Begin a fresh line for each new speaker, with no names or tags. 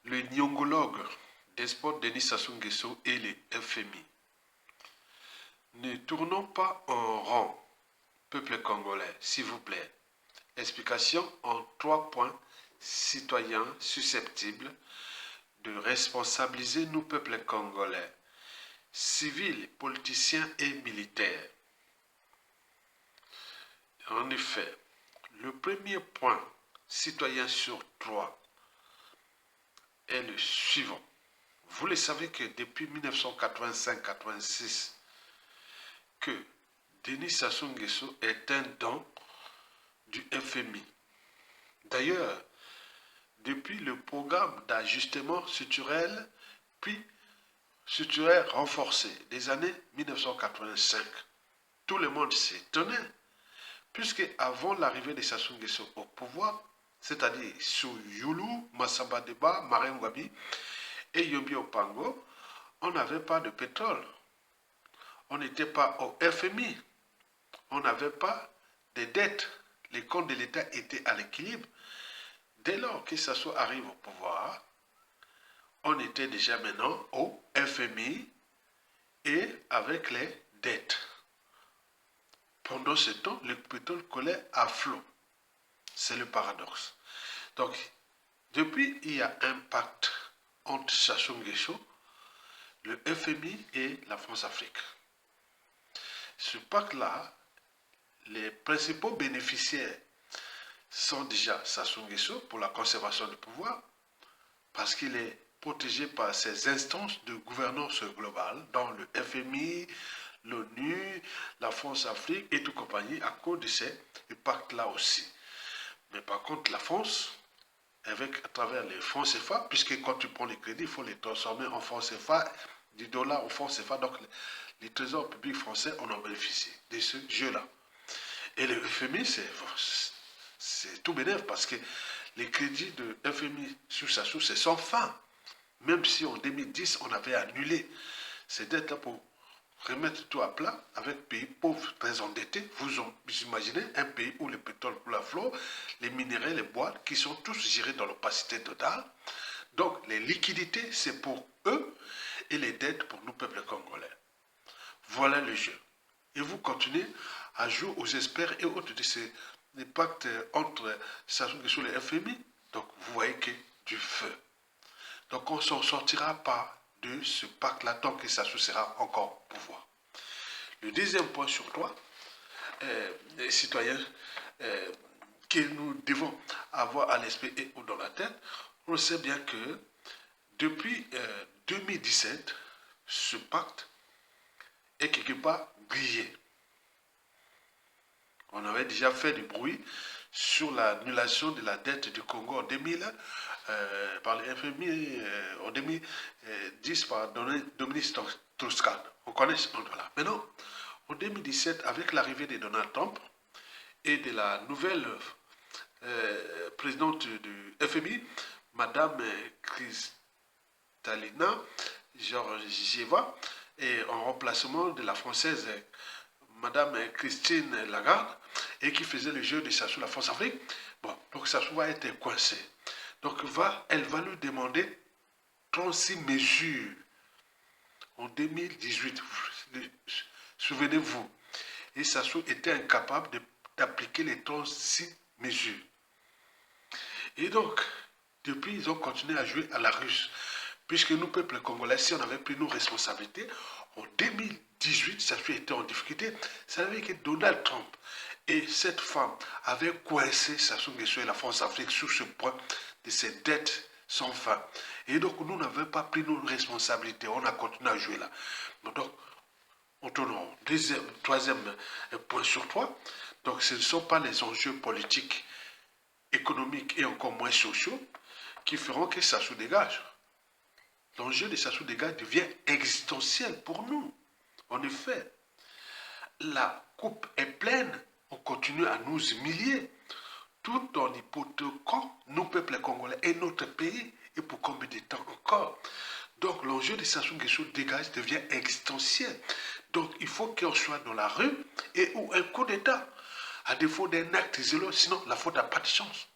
le nyongologue despote Denis Sassou Nguesso et les FMI. Ne tournons pas en rond, peuple congolais, s'il vous plaît. Explication en 3 points citoyens susceptibles de responsabiliser nous, peuple congolais, civils, politiciens et militaires. En effet, le premier point citoyen sur 3 est le suivant. Vous le savez que depuis 1985-86, que Denis Sassou Nguesso est un don du FMI. D'ailleurs, depuis le programme d'ajustement structurel, puis structurel renforcé des années 1985, tout le monde s'étonnait, puisque avant l'arrivée de Sassou Nguesso au pouvoir, c'est-à-dire sous Youlou, Massamba Deba, Marème Wabi et Yombi Opango, on n'avait pas de pétrole. On n'était pas au FMI. On n'avait pas de dettes. Les comptes de l'État étaient à l'équilibre. Dès lors que Sassou arrive au pouvoir, on était déjà maintenant au FMI et avec les dettes. Pendant ce temps, le pétrole coulait à flot. C'est le paradoxe. Donc, depuis, il y a un pacte entre Sassou Nguesso, le FMI et la France-Afrique. Ce pacte-là, les principaux bénéficiaires sont déjà Sassou Nguesso pour la conservation du pouvoir, parce qu'il est protégé par ces instances de gouvernance globale, dans le FMI, l'ONU, la France-Afrique et tout compagnie, à cause de ces pactes-là aussi. Mais par contre, la France, à travers les fonds CFA, puisque quand tu prends les crédits, il faut les transformer en fonds CFA, du dollar au fonds CFA, donc les trésors publics français en ont bénéficié de ce jeu-là. Et le FMI, c'est tout bénéf, parce que les crédits de FMI sur Sassou, c'est sans fin. Même si en 2010, on avait annulé ces dettes-là pour remettre tout à plat avec pays pauvres, très endettés. Vous imaginez un pays où le pétrole coule à flot, les minéraux, les bois, qui sont tous gérés dans l'opacité totale. Donc, les liquidités, c'est pour eux et les dettes pour nous, peuple congolais. Voilà le jeu. Et vous continuez à jouer aux experts et autres de ces pactes entre Sassou Nguesso et le FMI. Donc, vous voyez que du feu. Donc, on ne s'en sortira pas de ce pacte-là tant que Sassou sera encore au pouvoir. Le deuxième point sur 3, les citoyens que nous devons avoir à l'esprit et ou dans la tête, on sait bien que depuis 2017, ce pacte est quelque part grillé. On avait déjà fait du bruit sur l'annulation de la dette du Congo en 2000 par le FMI en 2010 par Dominique Strauss-Kahn. On connaît ce nom-là. Maintenant, en 2017, avec l'arrivée de Donald Trump et de la nouvelle présidente du FMI, Madame Kristalina Georgieva, et en remplacement de la française Madame Christine Lagarde, et qui faisait le jeu de Sassou, la France-Afrique, bon, donc Sassou va être coincé. Donc elle va lui demander 36 mesures en 2018. Souvenez-vous. Et Sassou était incapable d'appliquer les 36 mesures. Et donc, depuis, ils ont continué à jouer à la russe. Puisque nous, peuple congolais, si on avait pris nos responsabilités, en 2018, Sassou était en difficulté. Ça veut dire que Donald Trump et cette femme avaient coincé Sassou Nguesso et la France-Afrique sur ce point de ces dettes sans fin. Et donc, nous n'avons pas pris nos responsabilités. On a continué à jouer là. Donc, on tourne en troisième point sur 3. Donc, ce ne sont pas les enjeux politiques, économiques et encore moins sociaux qui feront que Sassou dégage. L'enjeu de Sassou dégage devient existentiel pour nous. En effet, la coupe est pleine. On continue à nous humilier tout en hypothéquant nos peuples congolais et notre pays. Et pour combien de temps encore? Donc l'enjeu de Sassou Nguesso dégage devient existentiel. Donc il faut qu'on soit dans la rue et ou un coup d'État. À défaut d'un acte isolé, sinon la faute n'a pas de chance.